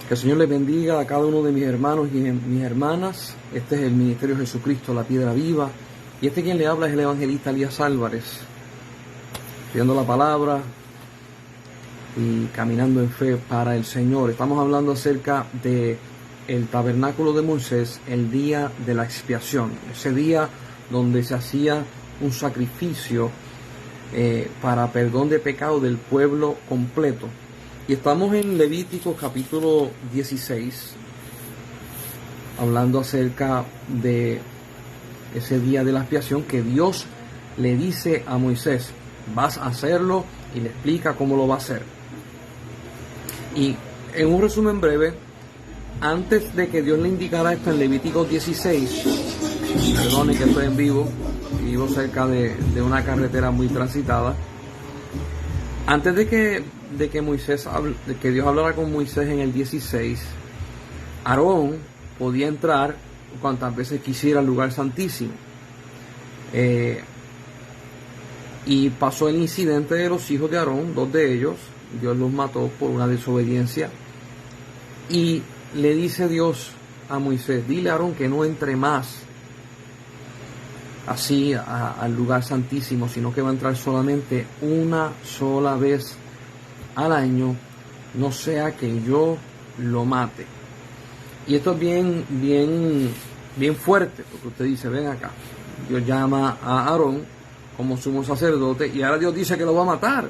Que el Señor les bendiga a cada uno de mis hermanos y mis hermanas. Este es el Ministerio Jesucristo, la Piedra Viva. Y quien le habla es el evangelista Elías Álvarez, estudiando la palabra y caminando en fe para el Señor. Estamos hablando acerca de el tabernáculo de Moisés, el día de la expiación. Ese día donde se hacía un sacrificio para perdón de pecado del pueblo completo. Y estamos en Levítico capítulo 16, hablando acerca de ese día de la expiación que Dios le dice a Moisés, vas a hacerlo, y le explica cómo lo va a hacer. Y en un resumen breve, antes de que Dios le indicara esto en Levítico 16, perdone que estoy en vivo cerca de una carretera muy transitada. Antes de que Dios hablara con Moisés en el 16, Aarón podía entrar cuantas veces quisiera al lugar santísimo. Y pasó el incidente de los hijos de Aarón, 2 de ellos, Dios los mató por una desobediencia. Y le dice Dios a Moisés, dile a Aarón que no entre más así al lugar santísimo, sino que va a entrar solamente una sola vez al año, no sea que yo lo mate. Y esto es bien fuerte, porque usted dice, ven acá, Dios llama a Aarón como sumo sacerdote y ahora Dios dice que lo va a matar.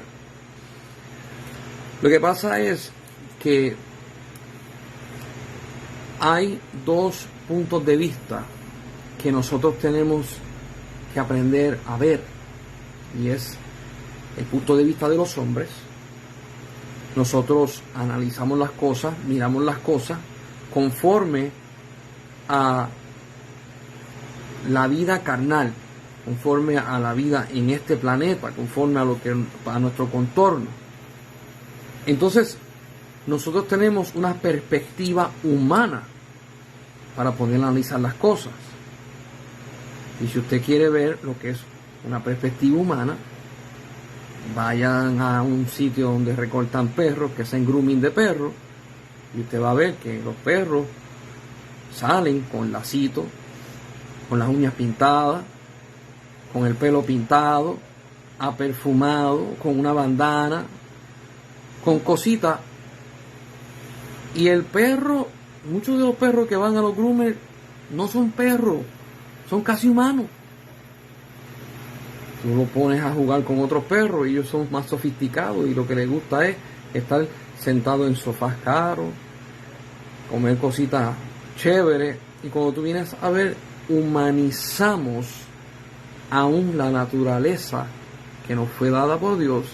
Lo que pasa es que hay 2 puntos de vista que nosotros tenemos que aprender a ver, y es el punto de vista de los hombres. Nosotros analizamos las cosas, miramos las cosas conforme a la vida carnal, conforme a la vida en este planeta, conforme a nuestro contorno. Entonces, nosotros tenemos una perspectiva humana para poder analizar las cosas. Y si usted quiere ver lo que es una perspectiva humana, vayan a un sitio donde recortan perros, que hacen grooming de perros, y usted va a ver que los perros salen con lacito, con las uñas pintadas, con el pelo pintado, aperfumado, con una bandana, con cositas. Y el perro, muchos de los perros que van a los groomers no son perros, son casi humanos. Tú lo pones a jugar con otros perros y ellos son más sofisticados y lo que les gusta es estar sentado en sofás caros, comer cositas chéveres. Y cuando tú vienes a ver, humanizamos aún la naturaleza que nos fue dada por Dios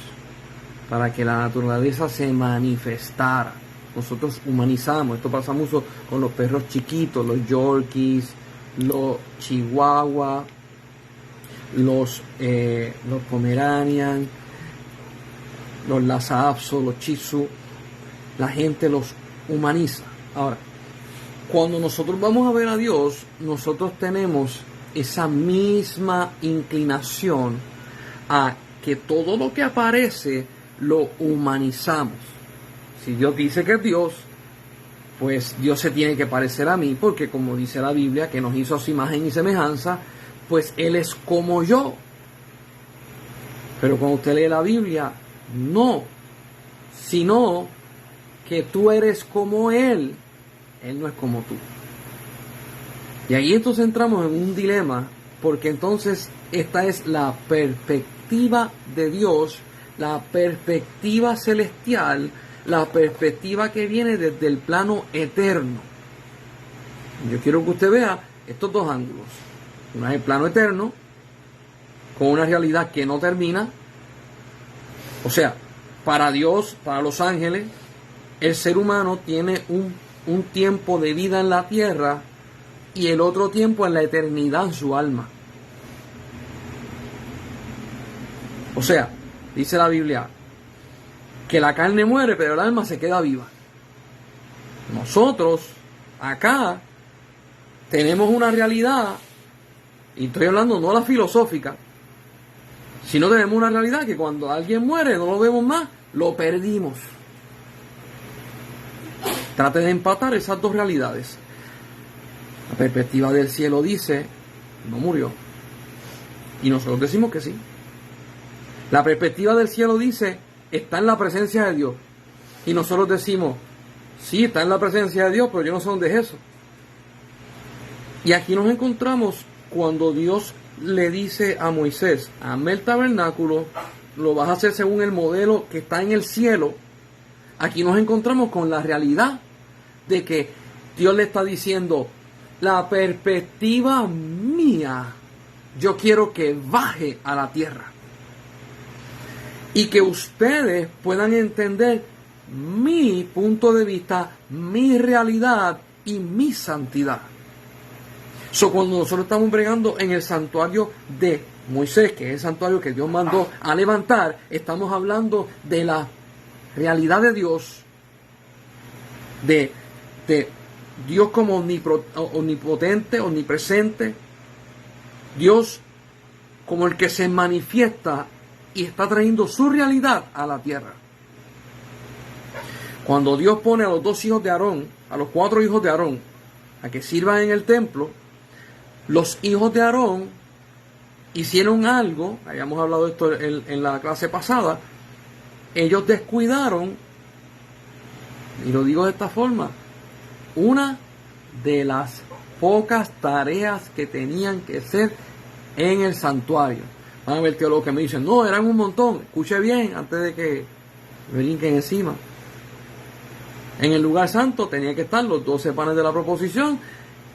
para que la naturaleza se manifestara. Nosotros humanizamos. Esto pasa mucho con los perros chiquitos, los yorkies, los chihuahuas, los pomeranian, los lhasa apso, los shih tzu. La gente los humaniza. Ahora, cuando nosotros vamos a ver a Dios, nosotros tenemos esa misma inclinación a que todo lo que aparece lo humanizamos. Si Dios dice que es Dios, pues Dios se tiene que parecer a mí, porque como dice la Biblia, que nos hizo a su imagen y semejanza, pues Él es como yo. Pero cuando usted lee la Biblia, no, sino que tú eres como Él, Él no es como tú. Y ahí entonces entramos en un dilema, porque entonces esta es la perspectiva de Dios, la perspectiva celestial, la perspectiva que viene desde el plano eterno. Yo quiero que usted vea estos 2 ángulos. Uno es el plano eterno, con una realidad que no termina. O sea, para Dios, para los ángeles, el ser humano tiene un tiempo de vida en la tierra y el otro tiempo en la eternidad en su alma. O sea, dice la Biblia, que la carne muere, pero el alma se queda viva. Nosotros, acá, tenemos una realidad, y estoy hablando no la filosófica, sino tenemos una realidad que cuando alguien muere, no lo vemos más, lo perdimos. Trate de empatar esas dos realidades. La perspectiva del cielo dice, no murió. Y nosotros decimos que sí. La perspectiva del cielo dice, está en la presencia de Dios. Y nosotros decimos, sí, está en la presencia de Dios, pero yo no sé dónde es eso. Y aquí nos encontramos cuando Dios le dice a Moisés, hazme el tabernáculo, lo vas a hacer según el modelo que está en el cielo. Aquí nos encontramos con la realidad de que Dios le está diciendo, la perspectiva mía, yo quiero que baje a la tierra. Y que ustedes puedan entender mi punto de vista, mi realidad y mi santidad. Cuando nosotros estamos bregando en el santuario de Moisés, que es el santuario que Dios mandó a levantar, estamos hablando de la realidad de Dios, de Dios como omnipotente, omnipresente, Dios como el que se manifiesta y está trayendo su realidad a la tierra. Cuando Dios pone a los 2 hijos de Aarón, a los 4 hijos de Aarón, a que sirvan en el templo, los hijos de Aarón hicieron algo, habíamos hablado de esto en la clase pasada, ellos descuidaron, y lo digo de esta forma, una de las pocas tareas que tenían que hacer en el santuario. Van a ver teólogos que me dicen, no, eran un montón. Escuche bien antes de que me brinquen encima. En el lugar santo tenía que estar los 12 panes de la proposición,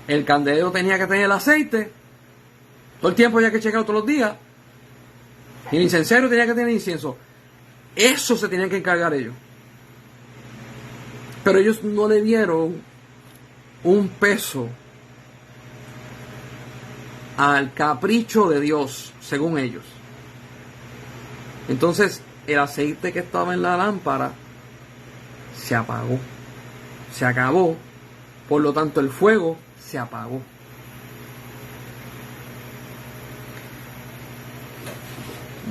el candelero tenía que tener el aceite, todo el tiempo había que checar todos los días, y el incensario tenía que tener incienso. Eso se tenían que encargar ellos. Pero ellos no le dieron un peso al capricho de Dios, según ellos. Entonces, el aceite que estaba en la lámpara se apagó, se acabó, por lo tanto el fuego se apagó.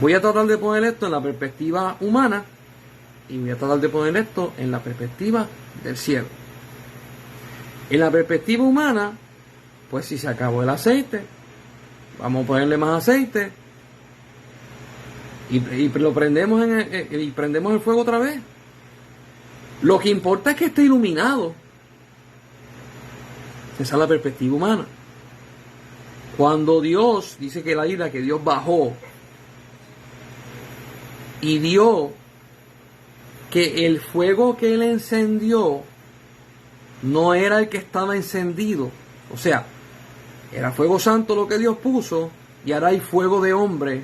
Voy a tratar de poner esto en la perspectiva humana y voy a tratar de poner esto en la perspectiva del cielo. En la perspectiva humana, pues si se acabó el aceite, vamos a ponerle más aceite y lo prendemos y prendemos el fuego otra vez. Lo que importa es que esté iluminado. Esa es la perspectiva humana. Cuando Dios, dice que la ira que Dios bajó y dio que el fuego que Él encendió no era el que estaba encendido. O sea, era fuego santo lo que Dios puso y ahora hay fuego de hombre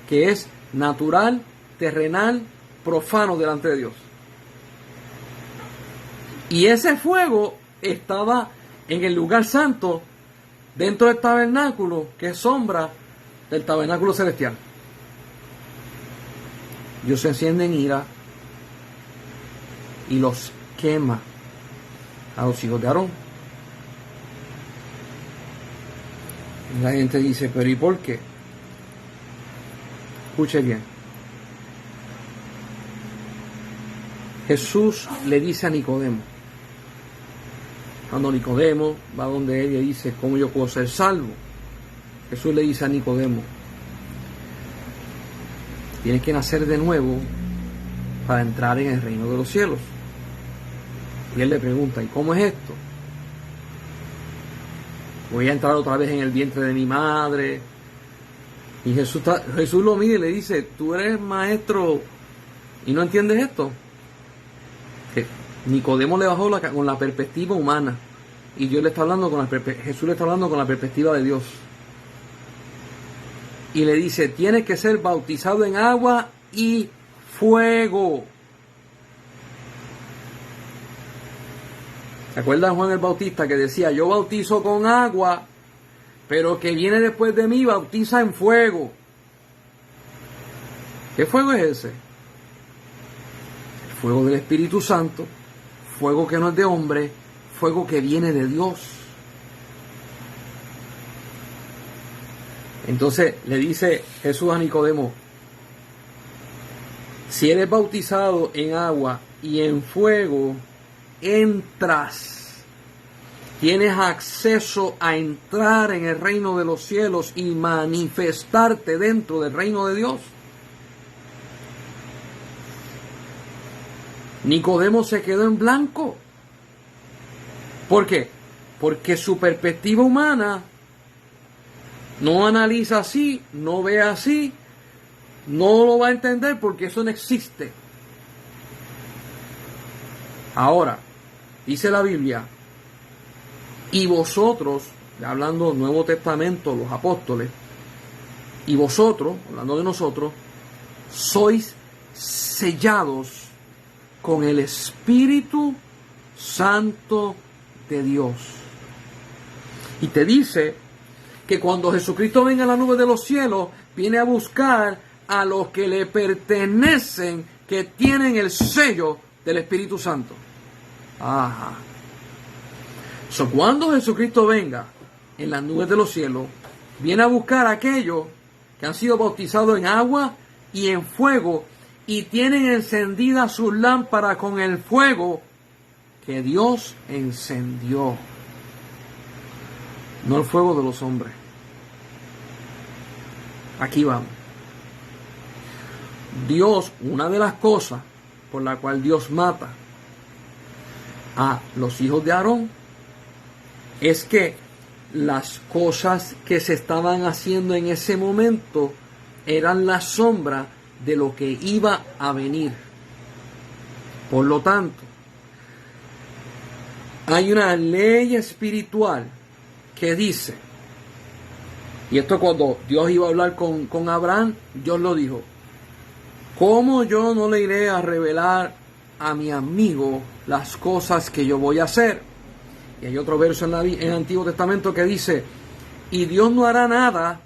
que es natural, terrenal, profano delante de Dios. Y ese fuego estaba en el lugar santo, dentro del tabernáculo, que es sombra del tabernáculo celestial. Dios se enciende en ira y los quema a los hijos de Aarón. Y la gente dice, pero ¿y por qué? Escuche bien. Jesús le dice a Nicodemo, cuando Nicodemo va donde él y dice, ¿cómo yo puedo ser salvo? Jesús le dice a Nicodemo, tienes que nacer de nuevo para entrar en el reino de los cielos. Y él le pregunta, ¿y cómo es esto? Voy a entrar otra vez en el vientre de mi madre. Y Jesús lo mira y le dice, tú eres maestro y no entiendes esto. Que Nicodemo le bajó con la perspectiva humana y Dios le está hablando Jesús le está hablando con la perspectiva de Dios. Y le dice, tienes que ser bautizado en agua y fuego. ¿Se acuerdan Juan el Bautista que decía, yo bautizo con agua, pero que viene después de mí bautiza en fuego? ¿Qué fuego es ese? El fuego del Espíritu Santo, fuego que no es de hombre, fuego que viene de Dios. Entonces le dice Jesús a Nicodemo, si eres bautizado en agua y en fuego, entras. Tienes acceso a entrar en el reino de los cielos y manifestarte dentro del reino de Dios. Nicodemo se quedó en blanco. ¿Por qué? Porque su perspectiva humana no analiza así, no ve así, no lo va a entender porque eso no existe. Ahora, dice la Biblia, y vosotros, hablando del Nuevo Testamento, los apóstoles, y vosotros, hablando de nosotros, sois sellados con el Espíritu Santo de Dios. Y te dice que cuando Jesucristo venga a la nube de los cielos, viene a buscar a los que le pertenecen, que tienen el sello del Espíritu Santo. Ajá. So, cuando Jesucristo venga en las nubes de los cielos, viene a buscar a aquellos que han sido bautizados en agua y en fuego y tienen encendidas sus lámparas con el fuego que Dios encendió. No el fuego de los hombres. Aquí vamos. Dios, una de las cosas por la cual Dios mata a los hijos de Aarón es que las cosas que se estaban haciendo en ese momento eran la sombra de lo que iba a venir. Por lo tanto, hay una ley espiritual que dice, y esto cuando Dios iba a hablar con Abraham, Dios lo dijo: ¿cómo yo no le iré a revelar a mi amigo las cosas que yo voy a hacer? Y hay otro verso en el Antiguo Testamento que dice: y Dios no hará nada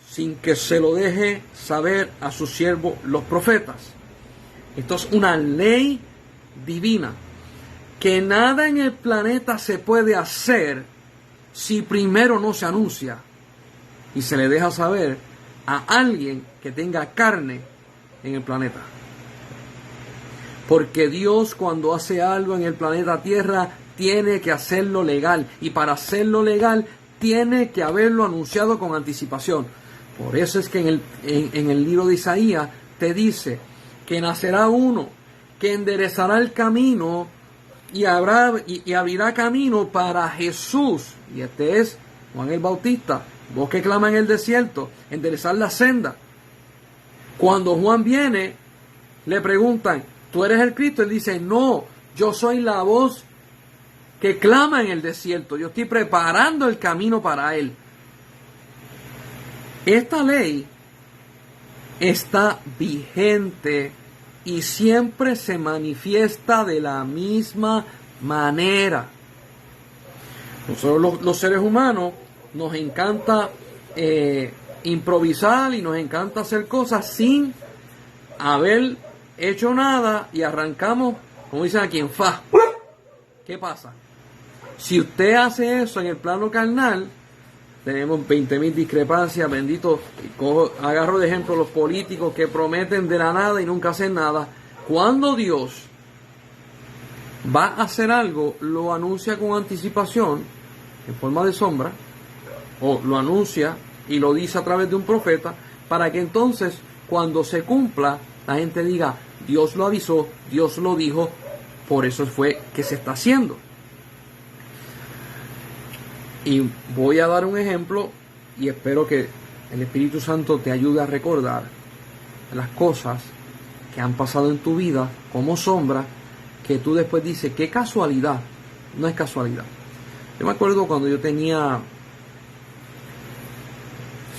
sin que se lo deje saber a sus siervos los profetas. Esto es una ley divina, que nada en el planeta se puede hacer si primero no se anuncia y se le deja saber a alguien que tenga carne en el planeta. Porque Dios, cuando hace algo en el planeta Tierra, tiene que hacerlo legal, y para hacerlo legal tiene que haberlo anunciado con anticipación. Por eso es que en el libro de Isaías te dice que nacerá uno que enderezará el camino y abrirá camino para Jesús. Y este es Juan el Bautista. Vos que clama en el desierto, enderezar la senda. Cuando Juan viene, le preguntan: ¿tú eres el Cristo? Él dice: no, yo soy la voz que clama en el desierto. Yo estoy preparando el camino para él. Esta ley está vigente y siempre se manifiesta de la misma manera. Nosotros los seres humanos nos encanta improvisar y nos encanta hacer cosas sin haber hecho nada y arrancamos, como dicen aquí, en fa. ¿Qué pasa? Si usted hace eso en el plano carnal, tenemos 20.000 discrepancias, bendito. Agarro de ejemplo los políticos que prometen de la nada y nunca hacen nada. Cuando Dios va a hacer algo, lo anuncia con anticipación, en forma de sombra, o lo anuncia y lo dice a través de un profeta, para que entonces, cuando se cumpla, la gente diga: Dios lo avisó, Dios lo dijo, por eso fue que se está haciendo. Y voy a dar un ejemplo y espero que el Espíritu Santo te ayude a recordar las cosas que han pasado en tu vida como sombra, que tú después dices: qué casualidad. No es casualidad. Yo me acuerdo cuando yo tenía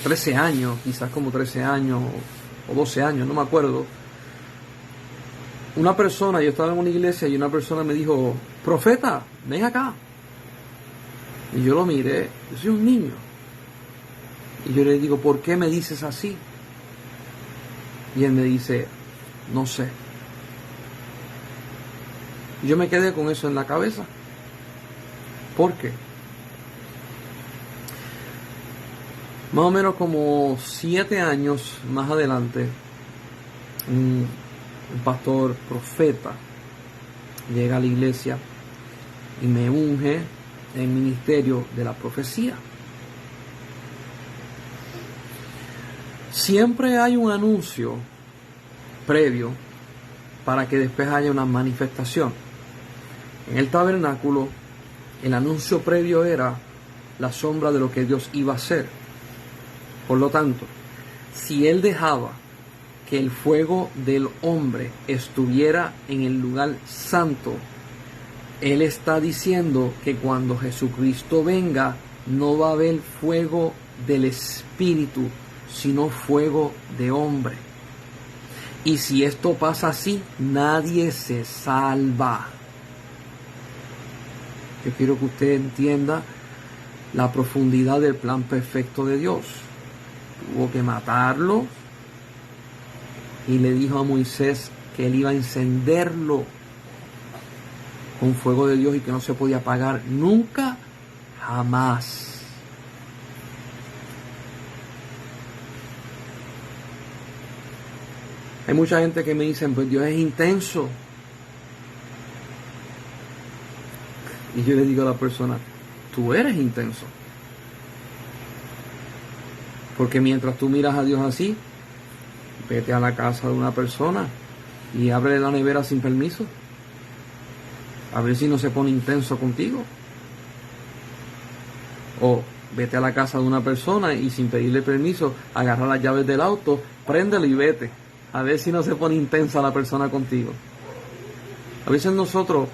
13 años, quizás como 13 años o 12 años, no me acuerdo. Una persona, yo estaba en una iglesia y una persona me dijo: profeta, ven acá. Y yo lo miré, yo soy un niño. Y yo le digo: ¿por qué me dices así? Y él me dice: no sé. Y yo me quedé con eso en la cabeza. ¿Por qué? Más o menos como 7 años más adelante, un pastor profeta llega a la iglesia y me unge en el ministerio de la profecía. Siempre hay un anuncio previo para que después haya una manifestación. En el tabernáculo, el anuncio previo era la sombra de lo que Dios iba a hacer. Por lo tanto, si Él dejaba que el fuego del hombre estuviera en el lugar santo, Él está diciendo que cuando Jesucristo venga, no va a haber fuego del Espíritu, sino fuego de hombre. Y si esto pasa así, nadie se salva. Yo quiero que usted entienda la profundidad del plan perfecto de Dios. Tuvo que matarlo y le dijo a Moisés que él iba a encenderlo con fuego de Dios y que no se podía apagar nunca, jamás. Hay mucha gente que me dice, pues Dios es intenso. Y yo le digo a la persona, tú eres intenso. Porque mientras tú miras a Dios así, vete a la casa de una persona y ábrele la nevera sin permiso. A ver si no se pone intenso contigo. O vete a la casa de una persona y sin pedirle permiso, agarra las llaves del auto, préndelo y vete. A ver si no se pone intensa la persona contigo. A veces nosotros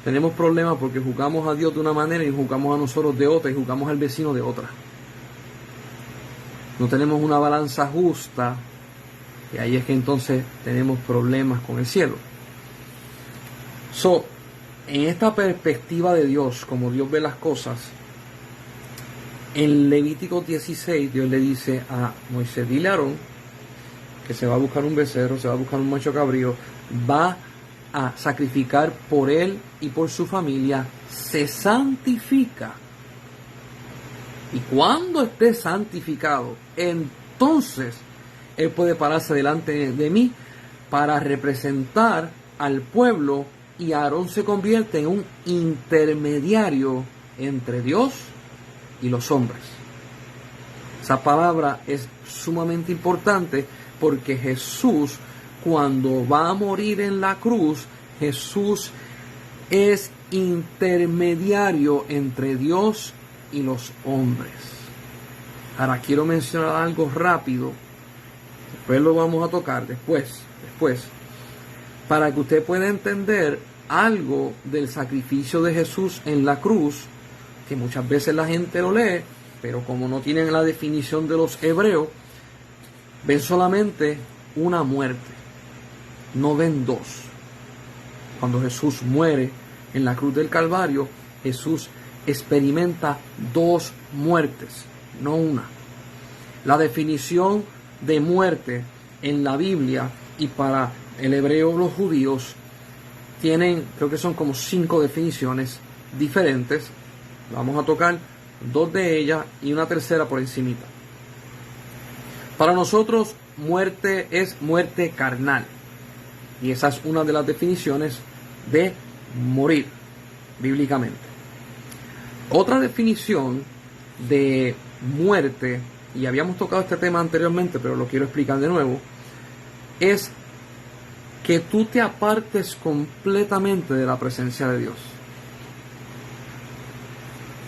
tenemos problemas porque juzgamos a Dios de una manera y juzgamos a nosotros de otra y juzgamos al vecino de otra. No tenemos una balanza justa y ahí es que entonces tenemos problemas con el cielo. En esta perspectiva de Dios, como Dios ve las cosas, en Levítico 16 Dios le dice a Moisés, dile a Aarón que se va a buscar un becerro, se va a buscar un macho cabrío, va a sacrificar por él y por su familia, se santifica. Y cuando esté santificado, entonces él puede pararse delante de mí para representar al pueblo y Aarón se convierte en un intermediario entre Dios y los hombres. Esa palabra es sumamente importante porque Jesús, cuando va a morir en la cruz, Jesús es intermediario entre Dios y los hombres. Ahora quiero mencionar algo rápido, después lo vamos a tocar después, para que usted pueda entender algo del sacrificio de Jesús en la cruz, que muchas veces la gente lo lee, pero como no tienen la definición de los hebreos, ven solamente una muerte, no ven dos. Cuando Jesús muere en la cruz del Calvario, Jesús experimenta dos muertes, no una. La definición de muerte en la Biblia y para el hebreo los judíos tienen, creo que son como 5 definiciones diferentes. Vamos a tocar 2 de ellas y una tercera por encimita. Para nosotros, muerte es muerte carnal. Y esa es una de las definiciones de morir, bíblicamente. Otra definición de muerte, y habíamos tocado este tema anteriormente, pero lo quiero explicar de nuevo, es que tú te apartes completamente de la presencia de Dios.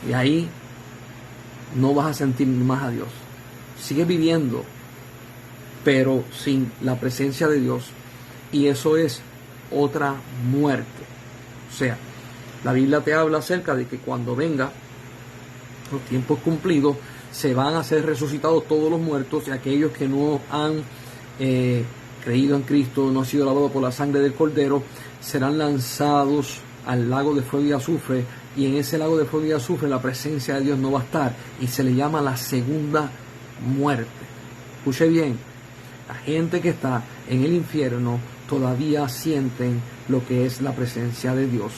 Y ahí no vas a sentir más a Dios. Sigues viviendo, pero sin la presencia de Dios. Y eso es otra muerte. O sea, la Biblia te habla acerca de que cuando venga los tiempos cumplidos, se van a ser resucitados todos los muertos y aquellos que no han creído en Cristo, no han sido lavados por la sangre del Cordero, serán lanzados al lago de fuego y azufre, y en ese lago de fuego y azufre la presencia de Dios no va a estar, y se le llama la segunda muerte. Escuche bien, la gente que está en el infierno todavía sienten lo que es la presencia de Dios,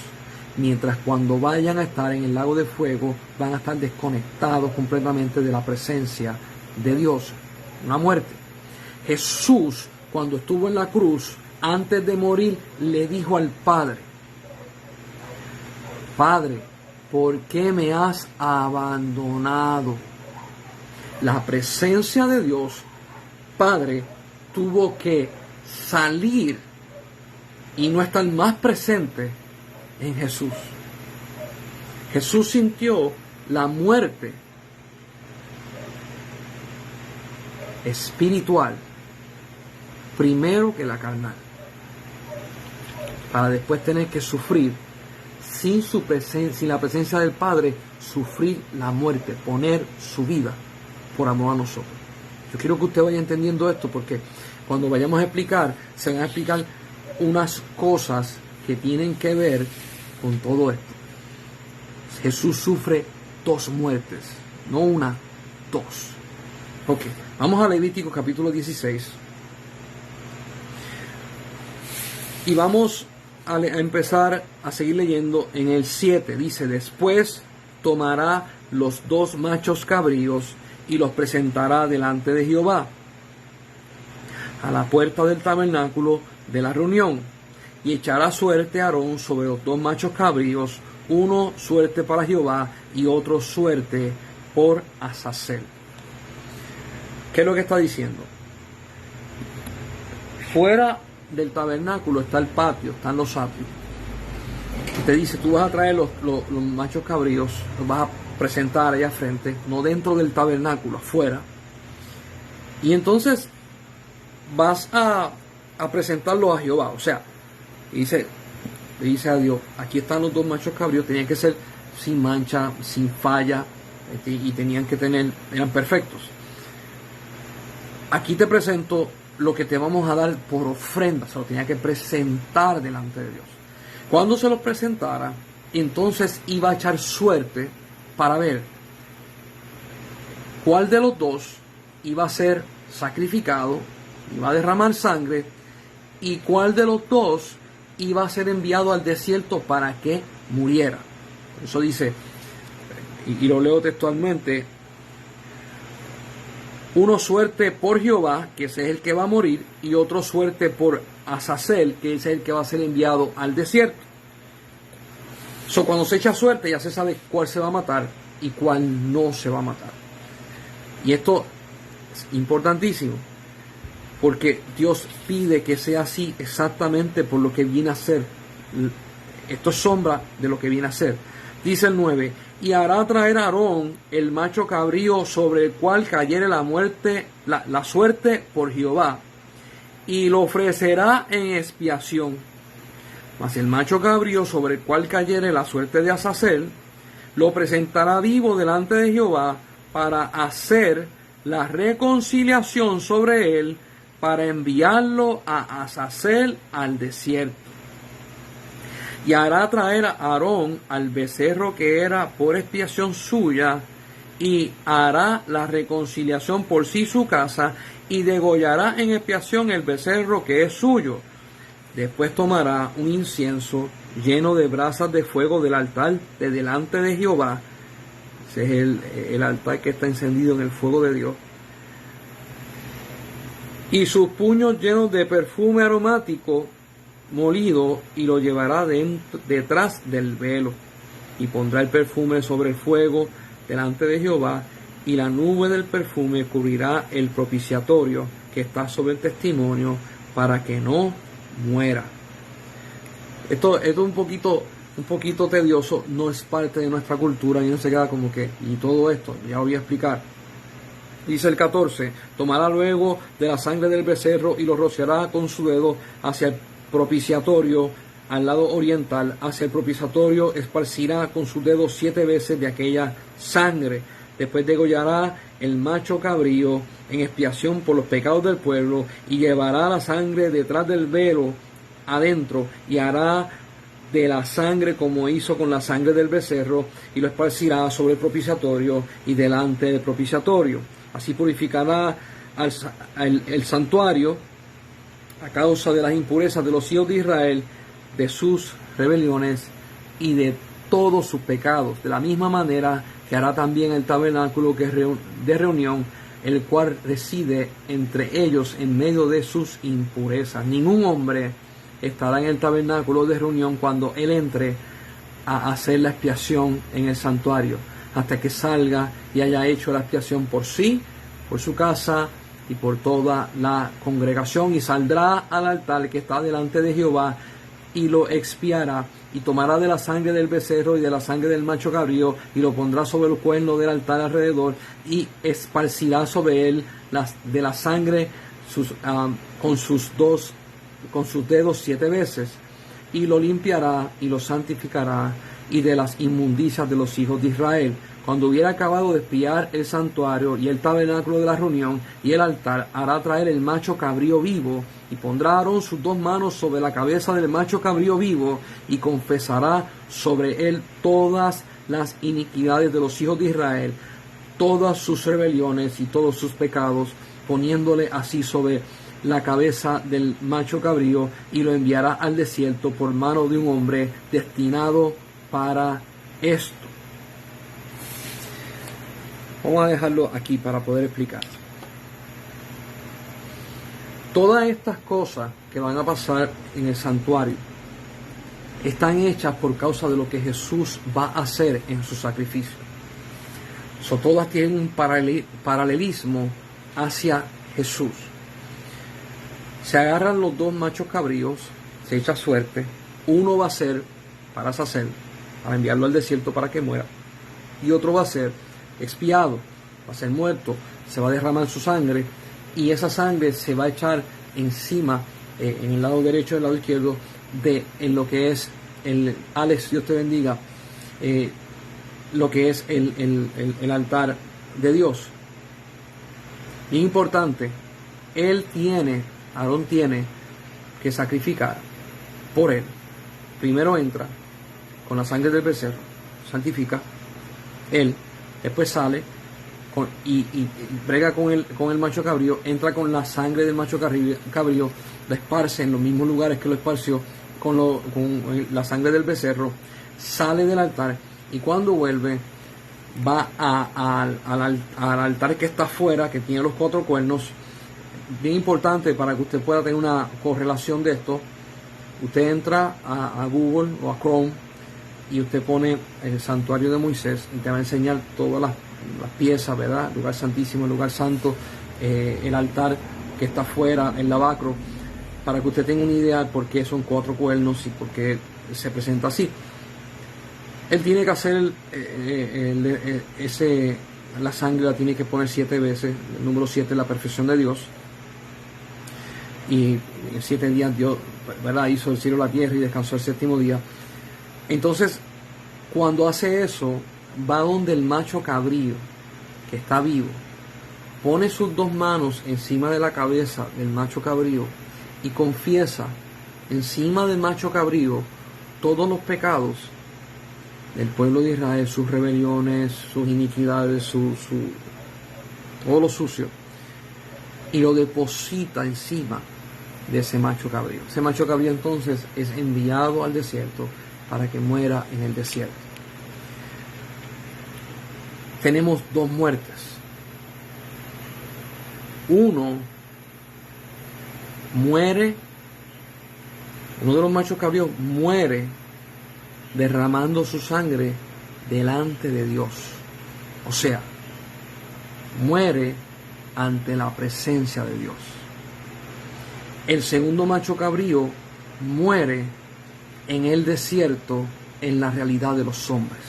mientras cuando vayan a estar en el lago de fuego van a estar desconectados completamente de la presencia de Dios. Una muerte. Jesús, cuando estuvo en la cruz, antes de morir, le dijo al Padre: Padre, ¿por qué me has abandonado? La presencia de Dios, Padre, tuvo que salir y no estar más presente en Jesús. Jesús sintió la muerte espiritual primero que la carnal, para después tener que sufrir sin la presencia del Padre, sufrir la muerte, poner su vida por amor a nosotros. Yo quiero que usted vaya entendiendo esto, porque cuando vayamos a explicar, se van a explicar unas cosas que tienen que ver con todo esto. Jesús sufre 2 muertes, no una, 2. Ok, vamos a Levítico capítulo 16. Y vamos a empezar a seguir leyendo en el 7. Dice, después tomará los 2 machos cabríos y los presentará delante de Jehová a la puerta del tabernáculo de la reunión, y echará suerte a Aarón sobre los 2 machos cabríos, uno suerte para Jehová y otro suerte por Azazel. ¿Qué es lo que está diciendo? Fuera del tabernáculo está el patio, están los atrios. Te dice, tú vas a traer los machos cabríos, los vas a presentar allá frente, no dentro del tabernáculo, afuera. Y entonces vas a presentarlos a Jehová. O sea, le dice a Dios, aquí están los 2 machos cabríos, tenían que ser sin mancha, sin falla, y tenían que eran perfectos. Aquí te presento lo que te vamos a dar por ofrenda. Se lo tenía que presentar delante de Dios. Cuando se lo presentara, entonces iba a echar suerte para ver cuál de los 2 iba a ser sacrificado, iba a derramar sangre, y cuál de los 2 iba a ser enviado al desierto para que muriera. Eso dice, y lo leo textualmente, uno suerte por Jehová, que ese es el que va a morir, y otro suerte por Azazel, que ese es el que va a ser enviado al desierto. Cuando se echa suerte ya se sabe cuál se va a matar y cuál no se va a matar. Y esto es importantísimo, porque Dios pide que sea así exactamente por lo que viene a ser. Esto es sombra de lo que viene a ser. Dice el 9, y hará traer a Aarón el macho cabrío sobre el cual cayere la suerte por Jehová, y lo ofrecerá en expiación. Mas el macho cabrío sobre el cual cayere la suerte de Azazel, lo presentará vivo delante de Jehová para hacer la reconciliación sobre él, para enviarlo a Azazel al desierto. Y hará traer a Aarón al becerro que era por expiación suya, y hará la reconciliación por sí su casa, y degollará en expiación el becerro que es suyo. Después tomará un incienso lleno de brasas de fuego del altar de delante de Jehová. Ese es el altar que está encendido en el fuego de Dios. Y sus puños llenos de perfume aromático molido, y lo llevará detrás del velo, y pondrá el perfume sobre el fuego delante de Jehová, y la nube del perfume cubrirá el propiciatorio que está sobre el testimonio, para que no muera. Esto es un poquito tedioso, no es parte de nuestra cultura, y no se queda como que, y todo esto, ya lo voy a explicar. Dice el 14, tomará luego de la sangre del becerro y lo rociará con su dedo hacia el propiciatorio al lado oriental. Hacia el propiciatorio esparcirá con su dedo 7 veces de aquella sangre. Después degollará el macho cabrío en expiación por los pecados del pueblo, y llevará la sangre detrás del velo adentro, y hará de la sangre como hizo con la sangre del becerro, y lo esparcirá sobre el propiciatorio y delante del propiciatorio. Así purificará el santuario a causa de las impurezas de los hijos de Israel, de sus rebeliones y de todos sus pecados. De la misma manera que hará también el tabernáculo de reunión, el cual reside entre ellos en medio de sus impurezas. Ningún hombre estará en el tabernáculo de reunión cuando él entre a hacer la expiación en el santuario, hasta que salga y haya hecho la expiación por sí, por su casa y por toda la congregación, y saldrá al altar que está delante de Jehová y lo expiará, y tomará de la sangre del becerro y de la sangre del macho cabrío y lo pondrá sobre el cuerno del altar alrededor, y esparcirá sobre él de la sangre con sus dedos 7 veces, y lo limpiará y lo santificará y de las inmundicias de los hijos de Israel. Cuando hubiera acabado de expiar el santuario y el tabernáculo de la reunión y el altar, hará traer el macho cabrío vivo, y pondrá a Aarón sus 2 manos sobre la cabeza del macho cabrío vivo, y confesará sobre él todas las iniquidades de los hijos de Israel, todas sus rebeliones y todos sus pecados, poniéndole así sobre la cabeza del macho cabrío, y lo enviará al desierto por mano de un hombre destinado para esto. Vamos a dejarlo aquí para poder explicar. Todas estas cosas que van a pasar en el santuario están hechas por causa de lo que Jesús va a hacer en su sacrificio. Todas tienen un paralelismo hacia Jesús. Se agarran los 2 machos cabríos, se echa suerte. Uno va a ser para Sacer, para enviarlo al desierto para que muera, y otro va a ser expiado, va a ser muerto, se va a derramar su sangre, y esa sangre se va a echar encima, en el lado derecho y el lado izquierdo, en lo que es Alex, Dios te bendiga, lo que es el altar de Dios. Bien importante, Aarón tiene que sacrificar por él. Primero entra con la sangre del becerro, santifica él, después sale y brega con el macho cabrío, entra con la sangre del macho cabrío, la esparce en los mismos lugares que lo esparció con la sangre del becerro, sale del altar, y cuando vuelve va al altar que está afuera, que tiene los 4 cuernos. Bien importante para que usted pueda tener una correlación de esto. Usted entra a Google o a Chrome y usted pone el santuario de Moisés, y te va a enseñar todas las piezas, ¿verdad? Lugar santísimo, lugar santo, el altar que está afuera, el lavacro, para que usted tenga una idea de por qué son 4 cuernos y por qué se presenta así. Él tiene que hacer la sangre la tiene que poner 7 veces. El número 7 es la perfección de Dios. Y en 7 días Dios, ¿verdad?, hizo el cielo y la tierra y descansó el 7º día. Entonces, cuando hace eso, va donde el macho cabrío, que está vivo, pone sus 2 manos encima de la cabeza del macho cabrío y confiesa encima del macho cabrío todos los pecados del pueblo de Israel, sus rebeliones, sus iniquidades, todo lo sucio, y lo deposita encima de ese macho cabrío. Ese macho cabrío entonces es enviado al desierto para que muera en el desierto. Tenemos 2 muertes. Uno de los machos cabríos muere derramando su sangre delante de Dios. O sea, muere ante la presencia de Dios. El segundo macho cabrío muere en el desierto, en la realidad de los hombres.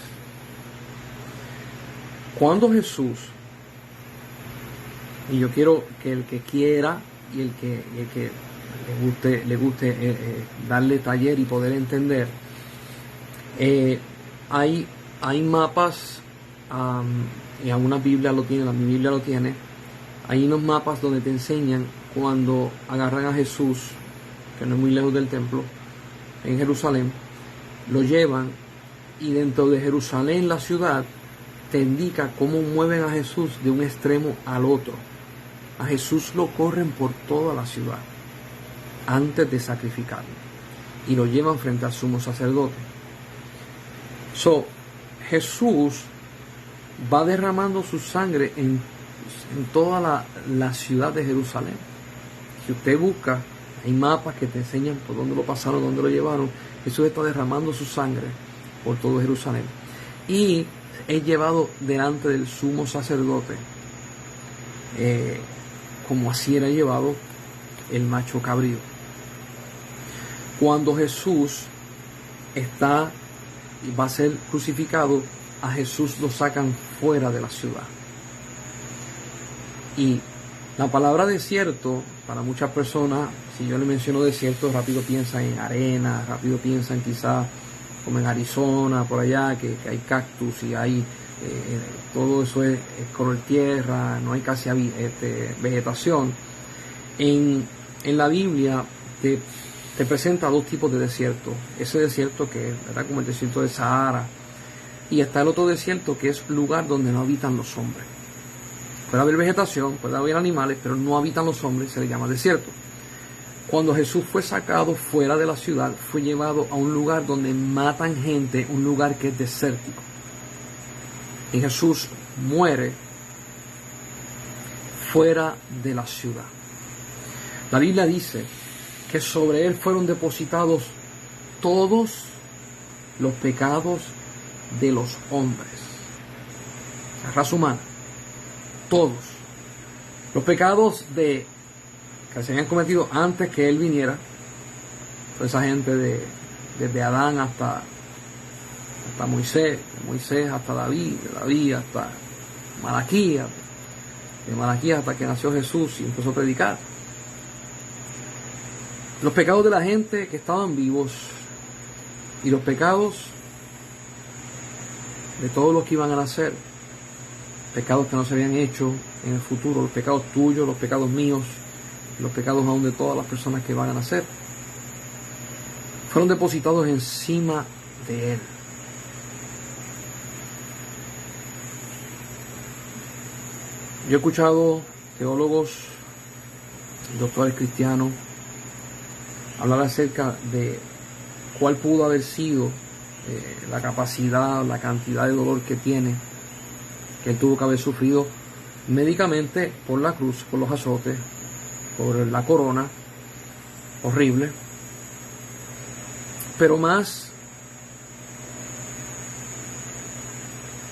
Cuando Jesús, y yo quiero que el que quiera y el que le guste darle taller y poder entender, hay mapas, y alguna Biblia lo tiene, mi Biblia lo tiene. Hay unos mapas donde te enseñan cuando agarran a Jesús, que no es muy lejos del templo, en Jerusalén, lo llevan, y dentro de Jerusalén, la ciudad, te indica cómo mueven a Jesús de un extremo al otro. A Jesús lo corren por toda la ciudad antes de sacrificarlo, y lo llevan frente al sumo sacerdote. Jesús va derramando su sangre en toda la ciudad de Jerusalén. Si usted busca, hay mapas que te enseñan por dónde lo pasaron, dónde lo llevaron. Jesús está derramando su sangre por todo Jerusalén. Y es llevado delante del sumo sacerdote, como así era llevado el macho cabrío. Cuando Jesús va a ser crucificado, a Jesús lo sacan fuera de la ciudad. Y la palabra desierto, para muchas personas, si yo le menciono desierto, rápido piensan en arena, rápido piensan quizás como en Arizona, por allá, que hay cactus y hay todo eso es color tierra, no hay casi vegetación. En la Biblia te presenta dos tipos de desierto. Ese desierto que es, ¿verdad?, como el desierto de Sahara, y está el otro desierto que es lugar donde no habitan los hombres. Puede haber vegetación, puede haber animales, pero no habitan los hombres, se le llama desierto. Cuando Jesús fue sacado fuera de la ciudad, fue llevado a un lugar donde matan gente, un lugar que es desértico. Y Jesús muere fuera de la ciudad. La Biblia dice que sobre él fueron depositados todos los pecados de los hombres. La raza humana. Todos. Los pecados que se habían cometido antes que él viniera. Toda esa gente desde Adán hasta Moisés, de Moisés hasta David, de David hasta Malaquías, de Malaquías hasta que nació Jesús y empezó a predicar. Los pecados de la gente que estaban vivos y los pecados de todos los que iban a nacer, pecados que no se habían hecho en el futuro, los pecados tuyos, los pecados míos, los pecados aún de todas las personas que van a nacer, fueron depositados encima de él. Yo he escuchado teólogos, doctores cristianos, hablar acerca de cuál pudo haber sido la capacidad, la cantidad de dolor que tiene, que él tuvo que haber sufrido médicamente por la cruz, por los azotes, por la corona, horrible, pero más,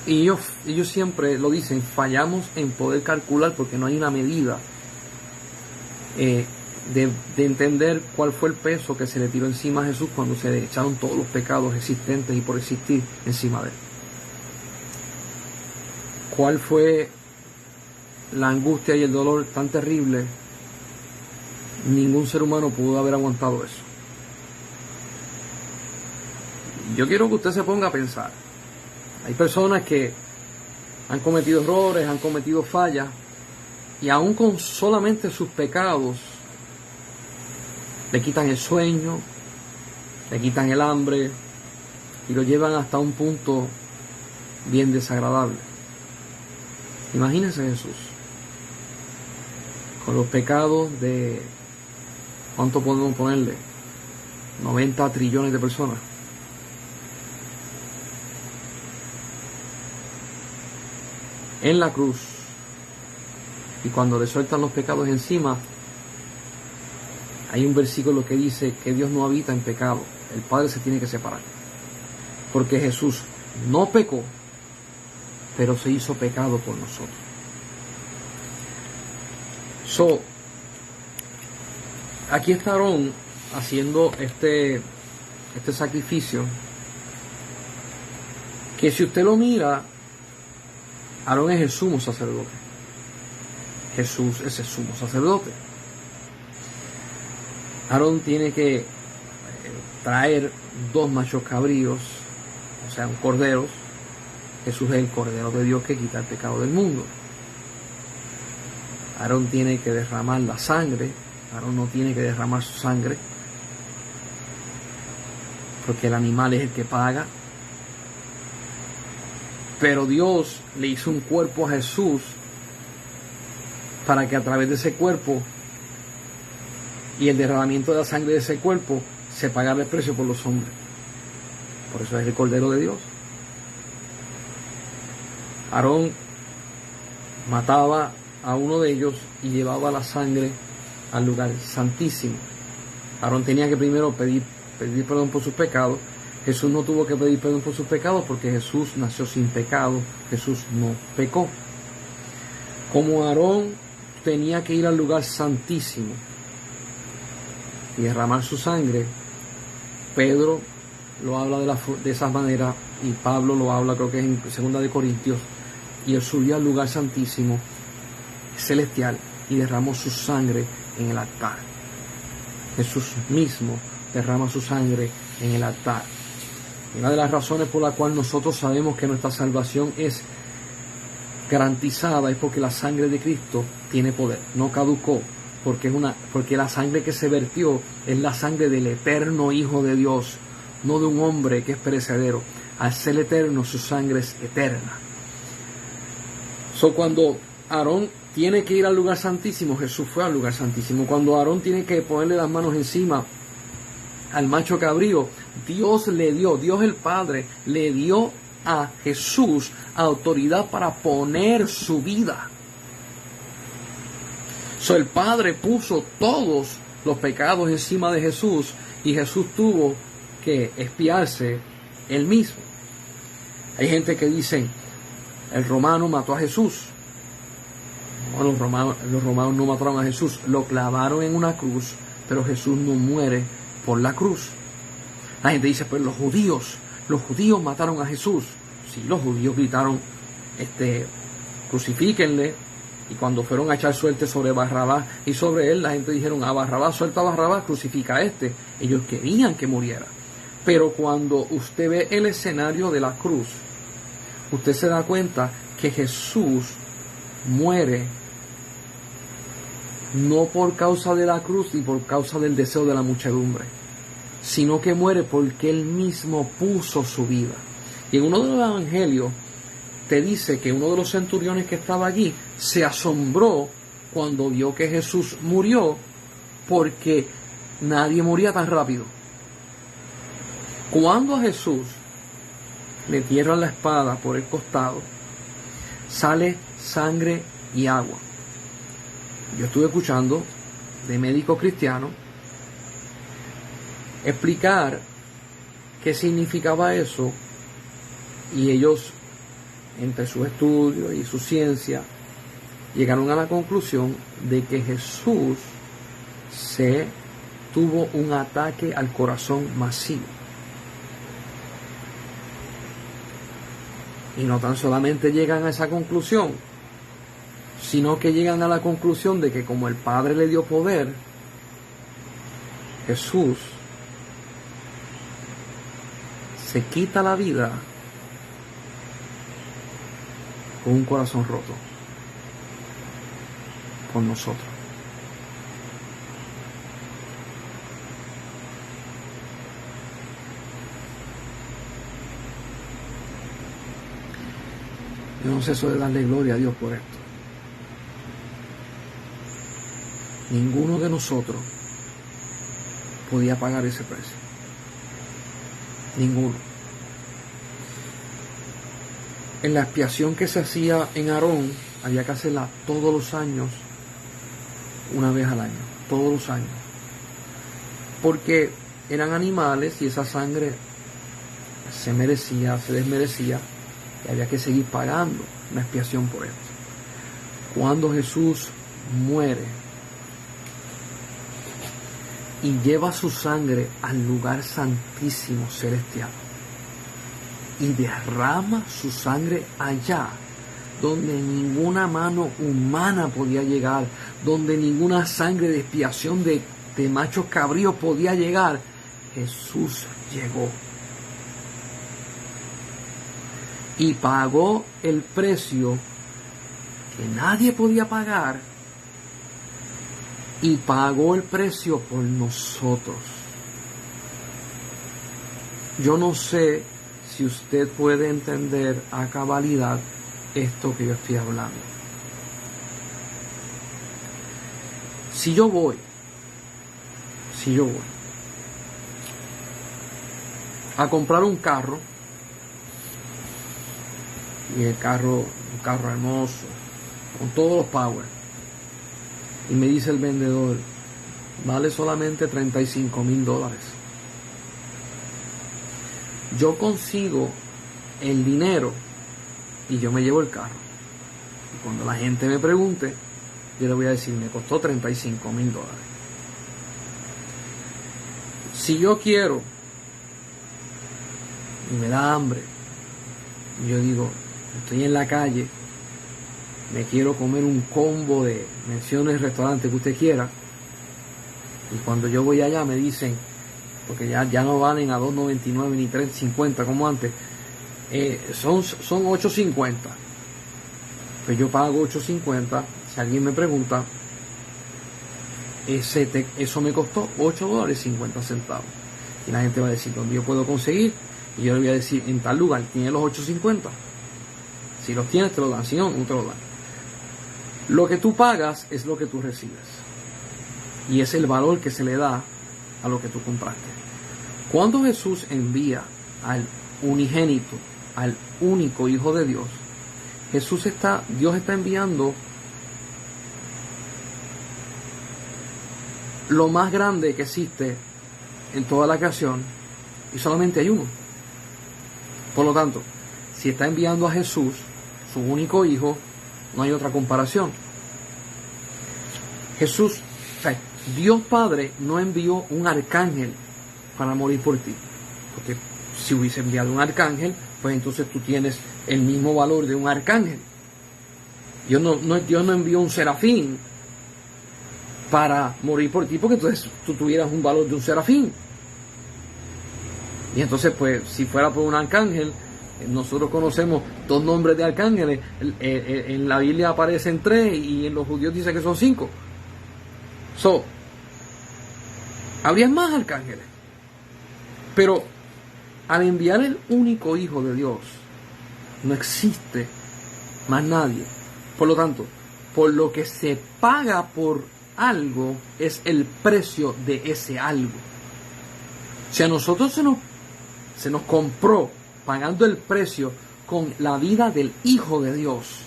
y ellos siempre lo dicen, fallamos en poder calcular porque no hay una medida de entender cuál fue el peso que se le tiró encima a Jesús cuando se le echaron todos los pecados existentes y por existir encima de él. ¿Cuál fue la angustia y el dolor tan terrible? Ningún ser humano pudo haber aguantado eso. Yo quiero que usted se ponga a pensar. Hay personas que han cometido errores, han cometido fallas, y aún con solamente sus pecados, le quitan el sueño, le quitan el hambre, y lo llevan hasta un punto bien desagradable. Imagínense Jesús, con los pecados de, ¿cuánto podemos ponerle? 90 trillones de personas. En la cruz, y cuando le sueltan los pecados encima, hay un versículo que dice que Dios no habita en pecado, el Padre se tiene que separar, porque Jesús no pecó, pero se hizo pecado por nosotros. Aquí está Aarón haciendo este sacrificio, que si usted lo mira, Aarón es el sumo sacerdote. Jesús es el sumo sacerdote. Aarón tiene que traer 2 machos cabríos, o sea, un cordero. Jesús es el Cordero de Dios que quita el pecado del mundo. Aarón tiene que derramar la sangre. Aarón no tiene que derramar su sangre, porque el animal es el que paga. Pero Dios le hizo un cuerpo a Jesús para que a través de ese cuerpo y el derramamiento de la sangre de ese cuerpo se pagara el precio por los hombres. Por eso es el Cordero de Dios. Aarón mataba a uno de ellos y llevaba la sangre al lugar santísimo. Aarón tenía que primero pedir perdón por sus pecados, Jesús no tuvo que pedir perdón por sus pecados porque Jesús nació sin pecado, Jesús no pecó. Como Aarón tenía que ir al lugar santísimo y derramar su sangre, Pedro lo habla de esa manera y Pablo lo habla, creo que es en 2 de Corintios, y él subió al lugar santísimo celestial y derramó su sangre en el altar. Jesús mismo derrama su sangre en el altar. Una de las razones por la cual nosotros sabemos que nuestra salvación es garantizada es porque la sangre de Cristo tiene poder, no caducó, porque la sangre que se vertió es la sangre del eterno Hijo de Dios, no de un hombre que es perecedero. Al ser eterno, su sangre es eterna. Cuando Aarón tiene que ir al lugar santísimo, Jesús fue al lugar santísimo. Cuando Aarón tiene que ponerle las manos encima al macho cabrío, Dios el Padre le dio a Jesús autoridad para poner su vida. El Padre puso todos los pecados encima de Jesús y Jesús tuvo que expiarse él mismo. Hay gente que dice, el romano mató a Jesús. No, los romanos no mataron a Jesús, lo clavaron en una cruz, pero Jesús no muere por la cruz. La gente dice, pues los judíos mataron a Jesús. Sí, los judíos gritaron, crucifíquenle. Y cuando fueron a echar suerte sobre Barrabás y sobre él, la gente dijeron, a Barrabás, suelta a Barrabás, crucifica a este. Ellos querían que muriera. Pero cuando usted ve el escenario de la cruz, usted se da cuenta que Jesús muere no por causa de la cruz ni por causa del deseo de la muchedumbre, sino que muere porque Él mismo puso su vida. Y en uno de los evangelios te dice que uno de los centuriones que estaba allí se asombró cuando vio que Jesús murió, porque nadie moría tan rápido. Cuando a Jesús le entierran la espada por el costado, sale sangre y agua. Yo estuve escuchando de médicos cristianos explicar qué significaba eso, y ellos, entre sus estudios y su ciencia, llegaron a la conclusión de que Jesús tuvo un ataque al corazón masivo. Y no tan solamente llegan a esa conclusión, sino que llegan a la conclusión de que como el Padre le dio poder, Jesús se quita la vida con un corazón roto por nosotros. Yo no ceso de darle gloria a Dios por esto. Ninguno de nosotros podía pagar ese precio. Ninguno. En la expiación que se hacía en Aarón, había que hacerla todos los años, una vez al año, todos los años. Porque eran animales y esa sangre se desmerecía, y había que seguir pagando una expiación por esto. Cuando Jesús muere y lleva su sangre al lugar santísimo celestial y derrama su sangre allá donde ninguna mano humana podía llegar, donde ninguna sangre de expiación de machos cabríos podía llegar, Jesús llegó y pagó el precio que nadie podía pagar, y pagó el precio por nosotros. Yo no sé si usted puede entender a cabalidad esto que yo estoy hablando. Si yo voy a comprar un carro, y un carro hermoso, con todos los power, y me dice el vendedor, vale solamente $35,000. yo consigo el dinero y yo me llevo el carro. Y cuando la gente me pregunte, yo le voy a decir, me costó $35,000. Si yo quiero y me da hambre, y yo digo, estoy en la calle, me quiero comer un combo de menciones restaurantes que usted quiera, y cuando yo voy allá me dicen, porque ya no valen a $2.99 ni $3.50 como antes, son $8.50, pues yo pago $8.50. Si alguien me pregunta, eso me costó $8.50, y la gente va a decir, ¿dónde yo puedo conseguir? Y yo le voy a decir, en tal lugar, ¿tiene los $8.50? Si los tienes, te lo dan. Si no, no te lo dan. Lo que tú pagas es lo que tú recibes. Y es el valor que se le da a lo que tú compraste. Cuando Jesús envía al unigénito, al único Hijo de Dios, Dios está enviando lo más grande que existe en toda la creación, y solamente hay uno. Por lo tanto, si está enviando a Jesús, su único Hijo, no hay otra comparación. Dios Padre no envió un arcángel para morir por ti. Porque si hubiese enviado un arcángel, pues entonces tú tienes el mismo valor de un arcángel. Dios no envió un serafín para morir por ti, porque entonces tú tuvieras un valor de un serafín. Y entonces, pues, si fuera por un arcángel, nosotros conocemos 2 nombres de arcángeles. En la Biblia aparecen 3 y en los judíos dice que son 5. Habría más arcángeles. Pero al enviar el único Hijo de Dios, no existe más nadie. Por lo tanto, por lo que se paga por algo, es el precio de ese algo. Si a nosotros se nos compró pagando el precio con la vida del Hijo de Dios,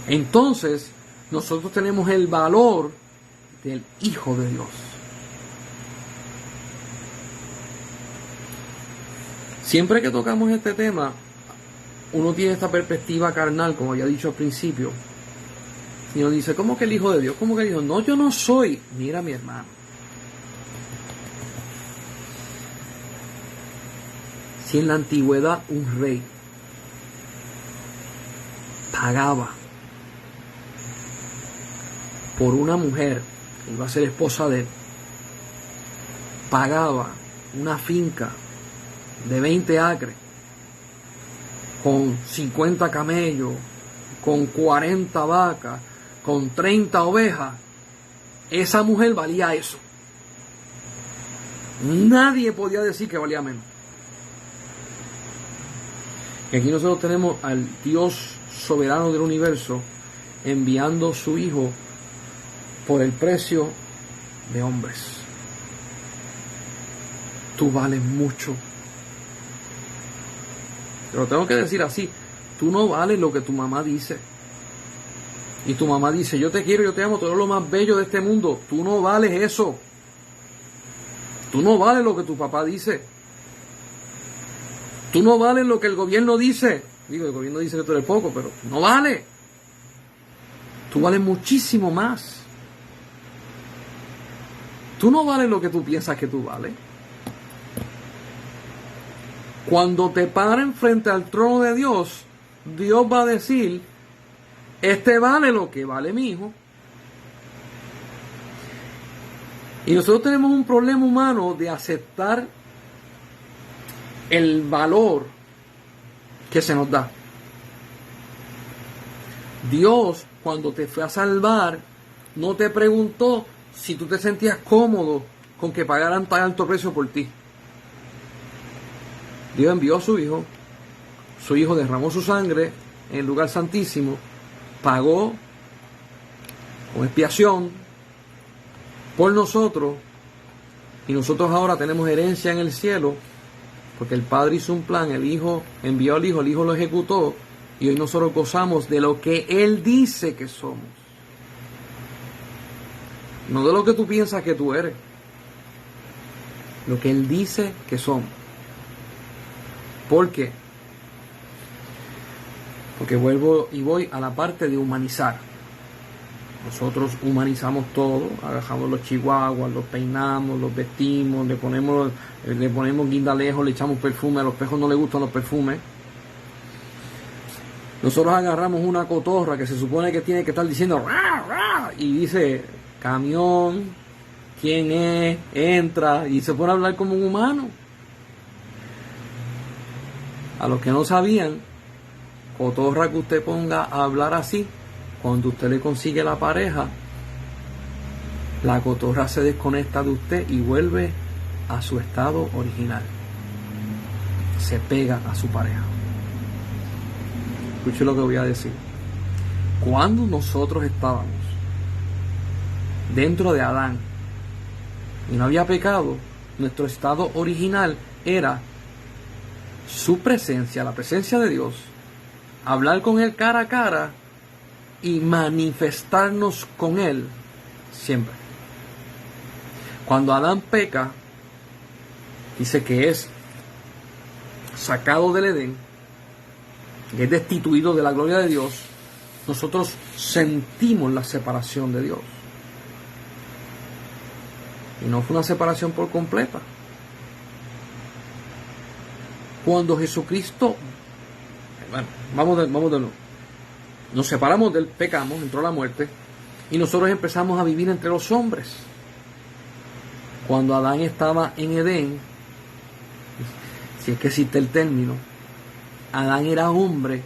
entonces nosotros tenemos el valor del Hijo de Dios. Siempre que tocamos este tema, uno tiene esta perspectiva carnal, como había dicho al principio, y uno dice, ¿cómo que el Hijo de Dios? ¿Cómo que el Hijo? No, yo no soy. Mira, mi hermano, si en la antigüedad un rey pagaba por una mujer que iba a ser esposa de él, pagaba una finca de 20 acres con 50 camellos, con 40 vacas, con 30 ovejas, esa mujer valía eso. Nadie podía decir que valía menos. Y aquí nosotros tenemos al Dios soberano del universo enviando su Hijo por el precio de hombres. Tú vales mucho. Te lo tengo que decir así. Tú no vales lo que tu mamá dice. Y tu mamá dice, yo te quiero, yo te amo, tú eres lo más bello de este mundo. Tú no vales eso. Tú no vales lo que tu papá dice. Tú no vales lo que el gobierno dice. Digo, el gobierno dice que tú eres poco, pero no vale. Tú vales muchísimo más. Tú no vales lo que tú piensas que tú vales. Cuando te paren frente al trono de Dios, Dios va a decir, este vale lo que vale mi hijo. Y nosotros tenemos un problema humano de aceptar el valor que se nos da. Dios, cuando te fue a salvar, no te preguntó si tú te sentías cómodo con que pagaran tan alto precio por ti. Dios envió a su Hijo derramó su sangre en el lugar santísimo, pagó con expiación por nosotros, y nosotros ahora tenemos herencia en el cielo, porque el Padre hizo un plan, el Hijo envió al Hijo, el Hijo lo ejecutó, y hoy nosotros gozamos de lo que Él dice que somos, no de lo que tú piensas que tú eres. lo que Él dice que somos. ¿Por qué? Porque vuelvo y voy a la parte de humanizar. Nosotros humanizamos todo, agarramos los chihuahuas, los peinamos, los vestimos, le ponemos guindalejos, le echamos perfume, a los perros no les gustan los perfumes. Nosotros agarramos una cotorra que se supone que tiene que estar diciendo ¡ra, ra! Y dice camión, quién es, entra, y se pone a hablar como un humano. A los que no sabían, cotorra que usted ponga a hablar así, cuando usted le consigue la pareja, la cotorra se desconecta de usted y vuelve a su estado original. Se pega a su pareja. Escuche lo que voy a decir. Cuando nosotros estábamos dentro de Adán y no había pecado, nuestro estado original era su presencia, la presencia de Dios, hablar con Él cara a cara y manifestarnos con Él siempre. Cuando Adán peca, dice que es sacado del Edén, que es destituido de la gloria de Dios, nosotros sentimos la separación de Dios. Y no fue una separación por completa. Cuando Jesucristo, bueno, vamos de nuevo. Nos separamos del pecado, entró la muerte, y nosotros empezamos a vivir entre los hombres. Cuando Adán estaba en Edén, si es que existe el término, Adán era hombre,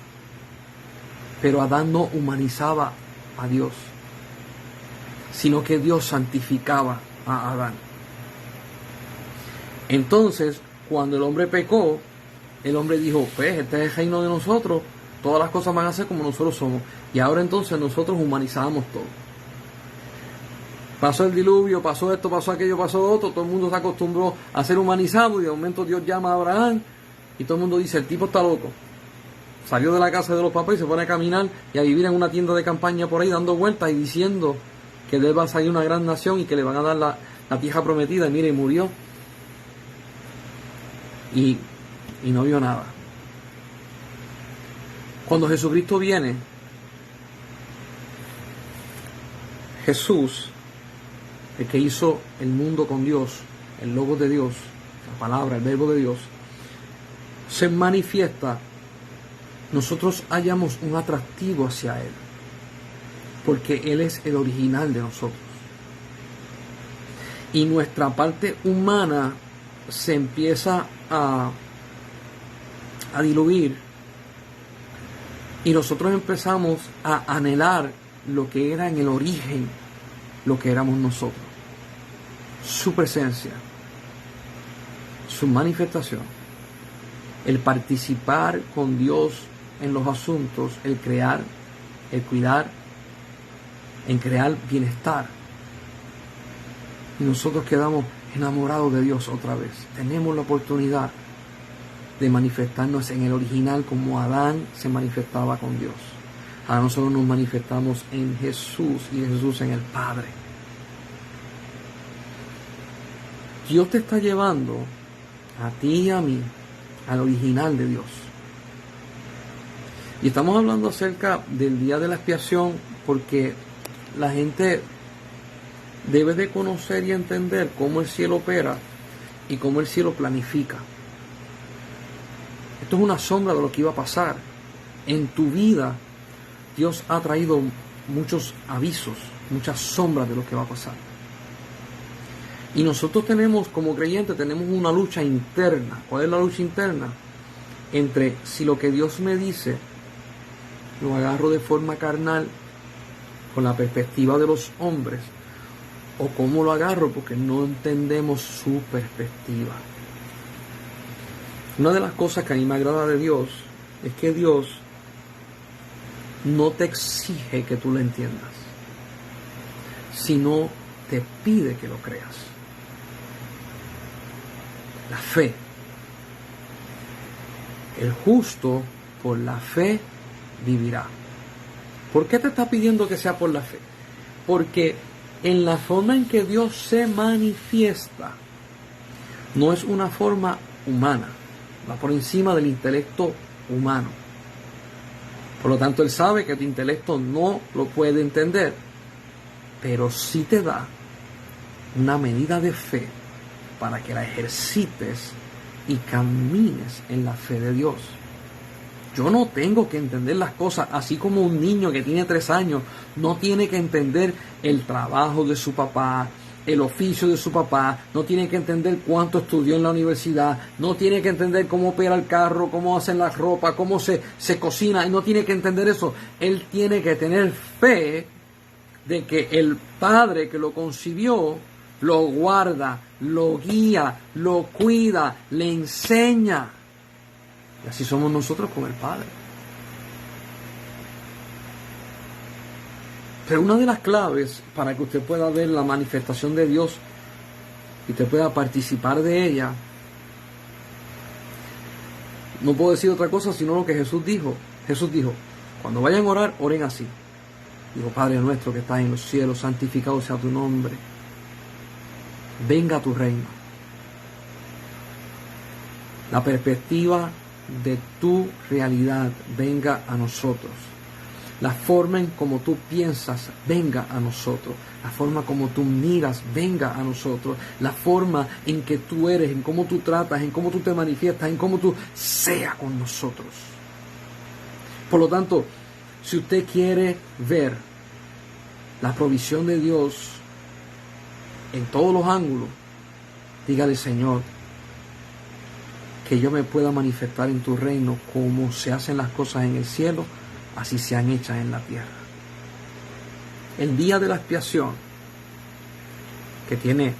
pero Adán no humanizaba a Dios, sino que Dios santificaba a Adán. Entonces, cuando el hombre pecó, el hombre dijo, pues este es el reino de nosotros, todas las cosas van a ser como nosotros somos. Y ahora entonces nosotros humanizábamos todo. Pasó el diluvio, pasó esto, pasó aquello, pasó lo otro, todo el mundo se acostumbró a ser humanizado y de momento Dios llama a Abraham y todo el mundo dice, el tipo está loco. Salió de la casa de los papás y se pone a caminar y a vivir en una tienda de campaña por ahí dando vueltas y diciendo que de él va a salir una gran nación y que le van a dar la tierra prometida. Y mire, murió. Y no vio nada. Cuando Jesucristo viene, Jesús, el que hizo el mundo con Dios, el Logos de Dios, la palabra, el verbo de Dios, se manifiesta, nosotros hallamos un atractivo hacia Él, porque Él es el original de nosotros. Y nuestra parte humana se empieza a diluir y nosotros empezamos a anhelar lo que era en el origen, lo que éramos nosotros, su presencia, su manifestación, el participar con Dios en los asuntos, el crear, el cuidar, en crear bienestar. Y nosotros quedamos enamorados de Dios otra vez. Tenemos la oportunidad de manifestarnos en el original como Adán se manifestaba con Dios. Ahora nosotros nos manifestamos en Jesús y Jesús en el Padre. Dios te está llevando a ti y a mí al original de Dios. Y estamos hablando acerca del día de la expiación porque la gente debe de conocer y entender cómo el cielo opera y cómo el cielo planifica. Esto es una sombra de lo que iba a pasar. En tu vida, Dios ha traído muchos avisos, muchas sombras de lo que va a pasar. Y nosotros tenemos, como creyentes, tenemos una lucha interna. ¿Cuál es la lucha interna? Entre si lo que Dios me dice lo agarro de forma carnal, con la perspectiva de los hombres, o cómo lo agarro porque no entendemos su perspectiva. Una de las cosas que a mí me agrada de Dios es que Dios no te exige que tú lo entiendas, sino te pide que lo creas. La fe. El justo por la fe vivirá. ¿Por qué te está pidiendo que sea por la fe? Porque en la forma en que Dios se manifiesta, No es una forma humana, va por encima del intelecto humano. Por lo tanto, Él sabe que tu intelecto no lo puede entender, pero sí te da una medida de fe para que la ejercites y camines en la fe de Dios. Yo no tengo que entender las cosas, así como un niño que tiene 3 años no tiene que entender el trabajo de su papá, el oficio de su papá, no tiene que entender cuánto estudió en la universidad, no tiene que entender cómo opera el carro, cómo hacen la ropa, cómo se cocina, y no tiene que entender eso. Él tiene que tener fe de que el Padre que lo concibió lo guarda, lo guía, lo cuida, le enseña. Y así somos nosotros con el Padre. Pero una de las claves para que usted pueda ver la manifestación de Dios y usted pueda participar de ella, no puedo decir otra cosa sino lo que Jesús dijo. Jesús dijo, cuando vayan a orar, oren así. Dijo, Padre nuestro que estás en los cielos, santificado sea tu nombre. Venga a tu reino. La perspectiva de tu realidad venga a nosotros. La forma en como tú piensas venga a nosotros. La forma como tú miras venga a nosotros. La forma en que tú eres, en cómo tú tratas, en cómo tú te manifiestas, en cómo tú sea con nosotros. Por lo tanto, si usted quiere ver la provisión de Dios en todos los ángulos, dígale, Señor, que yo me pueda manifestar en tu reino como se hacen las cosas en el cielo, así sean hechas en la tierra. El día de la expiación, que tiene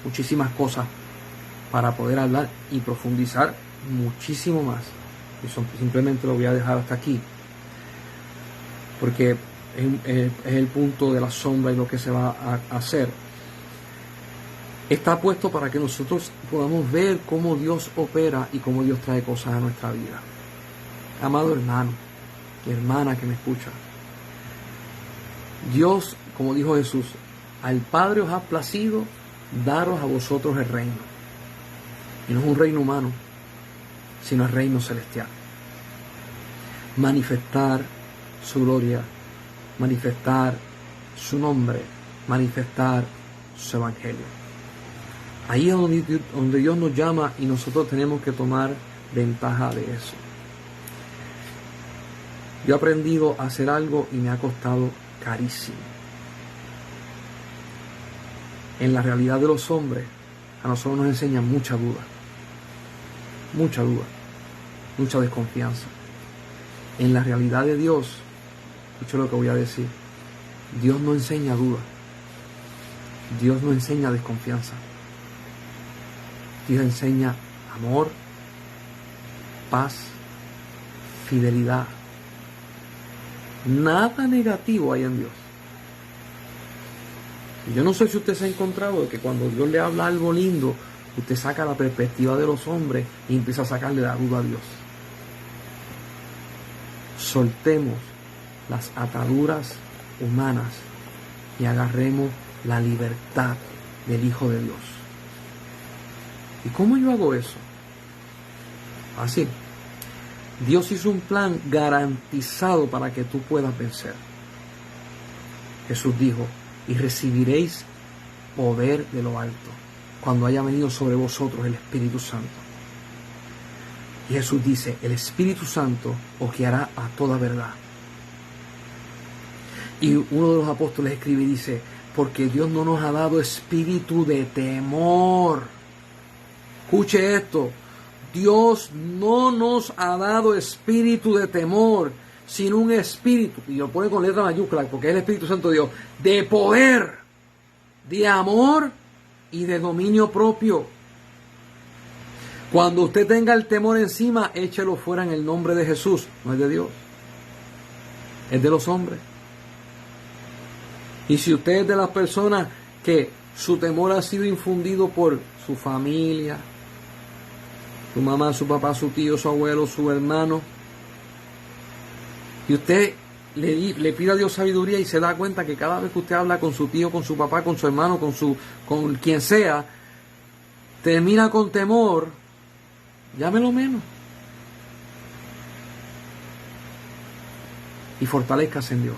muchísimas cosas para poder hablar y profundizar muchísimo más, y simplemente lo voy a dejar hasta aquí, porque es el punto de la sombra y lo que se va a hacer. Está puesto para que nosotros podamos ver cómo Dios opera y cómo Dios trae cosas a nuestra vida. Amado hermano y hermana que me escucha, Dios, como dijo Jesús, al Padre os ha placido daros a vosotros el reino. Y no es un reino humano, sino el reino celestial. Manifestar su gloria, manifestar su nombre, manifestar su evangelio. Ahí es donde Dios nos llama y nosotros tenemos que tomar ventaja de eso. Yo he aprendido a hacer algo y me ha costado carísimo. En la realidad de los hombres, a nosotros nos enseñan mucha duda, mucha desconfianza. En la realidad de Dios, escucho lo que voy a decir, Dios no enseña duda, Dios no enseña desconfianza. Dios enseña amor, paz, fidelidad. Nada negativo hay en Dios. Yo no sé si usted se ha encontrado de que cuando Dios le habla algo lindo, usted saca la perspectiva de los hombres y empieza a sacarle la duda a Dios. Soltemos las ataduras humanas y agarremos la libertad del Hijo de Dios. ¿Y cómo yo hago eso? Así. Dios hizo un plan garantizado para que tú puedas vencer. Jesús dijo, y recibiréis poder de lo alto, cuando haya venido sobre vosotros el Espíritu Santo. Y Jesús dice, el Espíritu Santo os guiará a toda verdad. Y uno de los apóstoles escribe y dice, porque Dios no nos ha dado espíritu de temor. Escuche esto, Dios no nos ha dado espíritu de temor, sino un espíritu, y lo pone con letra mayúscula porque es el Espíritu Santo de Dios, de poder, de amor y de dominio propio. Cuando usted tenga el temor encima, échelo fuera en el nombre de Jesús. No es de Dios, es de los hombres. Y si usted es de las personas que su temor ha sido infundido por su familia, su mamá, su papá, su tío, su abuelo, su hermano, y usted le pide a Dios sabiduría y se da cuenta que cada vez que usted habla con su tío, con su papá, con su hermano, con quien sea, te mira con temor, llámelo menos. Y fortalezcas en Dios.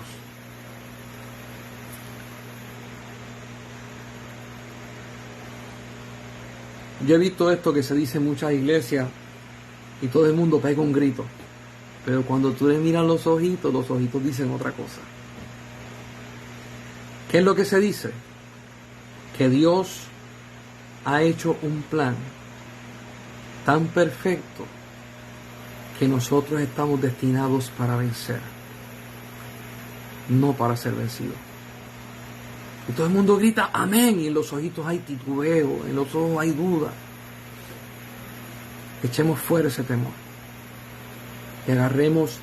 Yo he visto esto que se dice en muchas iglesias y todo el mundo pega un grito. Pero cuando tú le miras los ojitos dicen otra cosa. ¿Qué es lo que se dice? Que Dios ha hecho un plan tan perfecto que nosotros estamos destinados para vencer, no para ser vencidos. Y todo el mundo grita amén, y en los ojitos hay titubeo, en los ojos hay duda. Echemos fuera ese temor y agarremos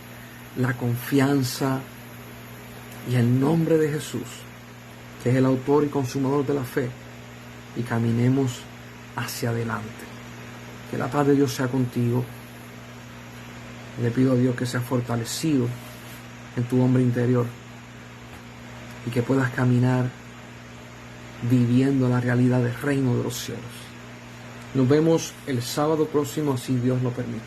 la confianza y el nombre de Jesús, que es el autor y consumador de la fe, y caminemos hacia adelante. Que la paz de Dios sea contigo. Le pido a Dios que sea fortalecido en tu hombre interior y que puedas caminar viviendo la realidad del reino de los cielos. Nos vemos el sábado próximo, si Dios lo permita.